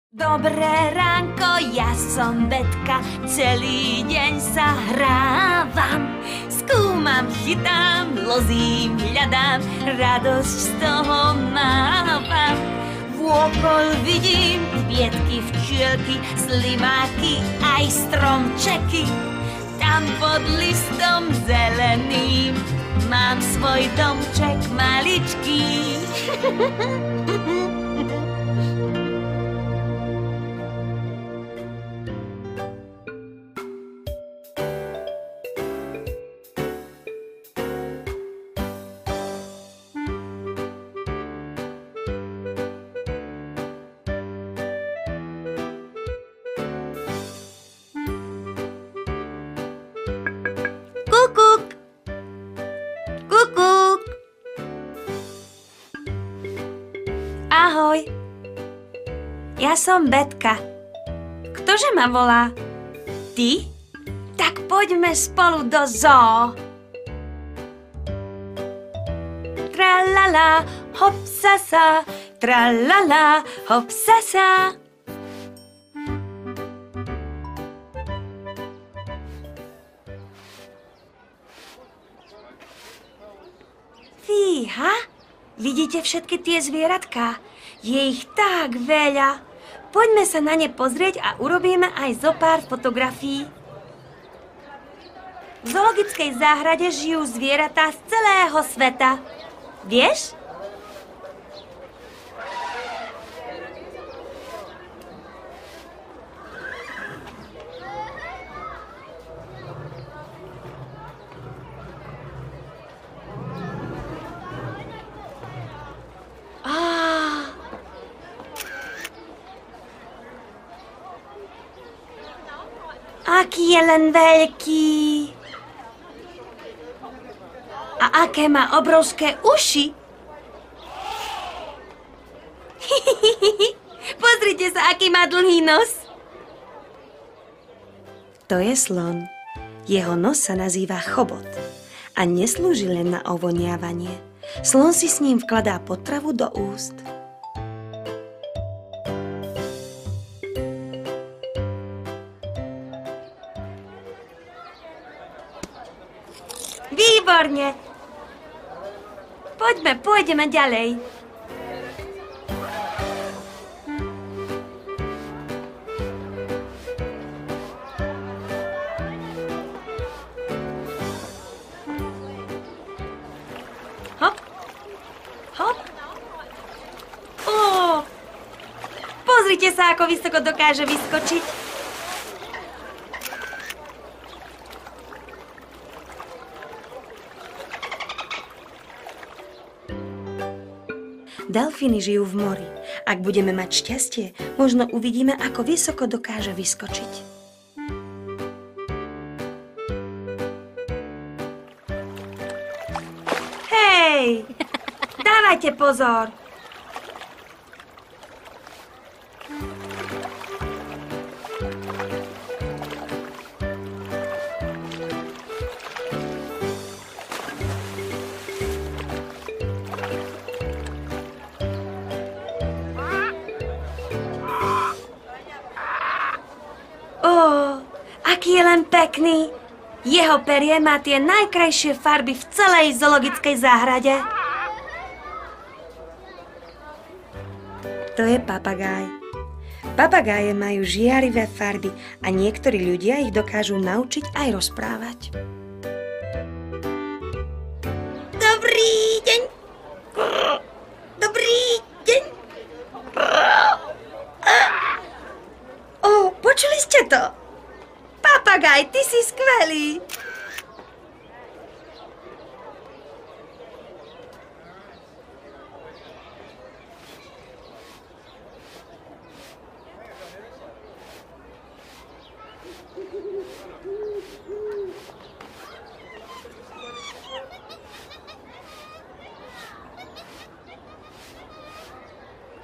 Dobré ránko, ja som Betka, celý deň sa hrávam. Skúmam, chytám, lozím, hľadám, radosť z toho mávam. Vôkol vidím kvietky, včielky, slimáky, aj stromčeky. Tam pod listom zeleným mám svoj domček maličký. Kukuk! Kukuk! Ahoj! Ja som Betka. Ktože ma volá? Ty? Tak poďme spolu do zoo. Tralala, hopsasa, tralala, hopsasa. Fíha, vidíte všetky tie zvieratká? Je ich tak veľa. Poďme sa na ne pozrieť a urobíme aj zo pár fotografií. V zoologickej záhrade žijú zvieratá z celého sveta. Vieš? Aký je len veľký. A aké má obrovské uši. Pozrite sa, aký má dlhý nos. To je slon. Jeho nos sa nazýva chobot a neslúži len na ovoniavanie. Slon si s ním vkladá potravu do úst. Výborne! Pôjdeme ďalej. Hop, hop. Ó, pozrite sa, ako vysoko dokáže vyskočiť. Delfíny žijú v mori. Ak budeme mať šťastie, možno uvidíme, ako vysoko dokáže vyskočiť. Hej! Dávajte pozor! Aký je len pekný. Jeho perie má tie najkrajšie farby v celej zoologickej záhrade. To je papagáj. Papagáje majú žiarivé farby a niektorí ľudia ich dokážu naučiť aj rozprávať. Dobrý deň. Dobrý deň. Počuli ste to? Papagaj, ty si skvelý.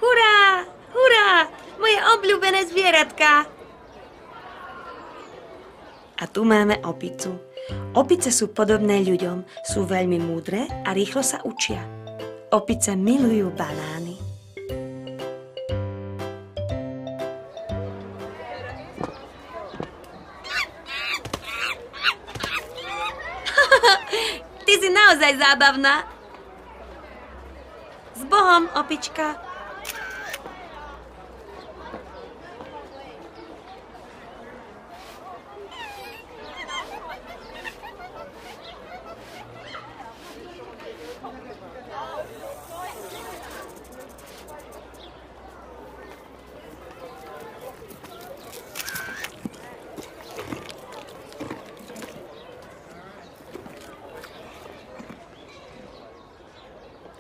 Hurá, hurá, moje obľúbené zvieratka. A tu máme opicu. Opice sú podobné ľuďom, sú veľmi múdre a rýchlo sa učia. Opice milujú banány. naozaj zábavná. S Bohom, opička.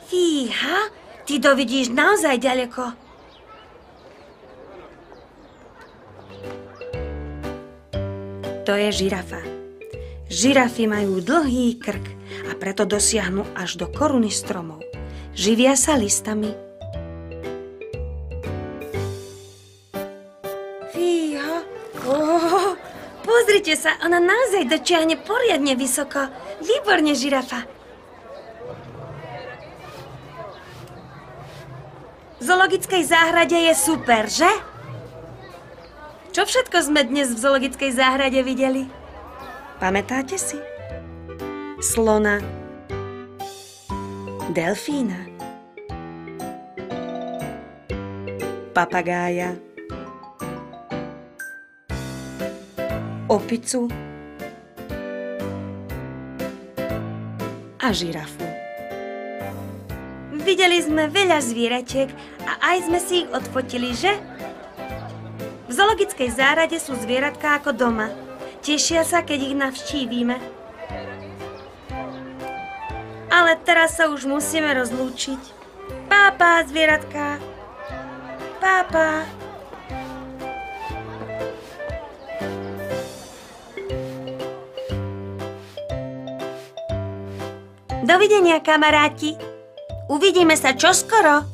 Fíha, ty to vidíš naozaj ďaleko. To je žirafa. Žirafy majú dlhý krk a preto dosiahnu až do koruny stromov. Živia sa listami. Fíha, pozrite sa, ona naozaj dočiahne poriadne vysoko. Výborne, žirafa. V zoologickej záhrade je super, že? Čo všetko sme dnes v zoologickej záhrade videli? Pamätáte si? Slona, delfína, papagája, opicu a žirafu. Videli sme veľa zvieračiek a aj sme si ich odfotili, že? V zoologickej záhrade sú zvieratká ako doma. Tešia sa, keď ich navštívime. Ale teraz sa už musíme rozlúčiť. Pápa, zvieratká. Pápa. Dovidenia, kamaráti. Uvidíme sa čoskoro.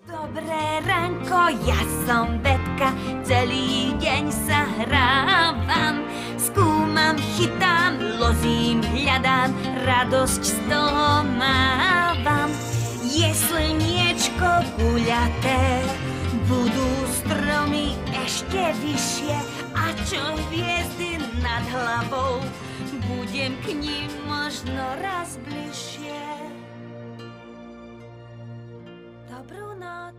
Dobré ránko, ja som Betka, celý deň sa hrávam. Skúmam, chytám, lozím, hľadám, radosť z toho mávam. Je slniečko guľaté, budú stromy ešte vyššie, a čo hviezdy nad hlavou, budem k nim možno raz bližšie. Dobrú noc.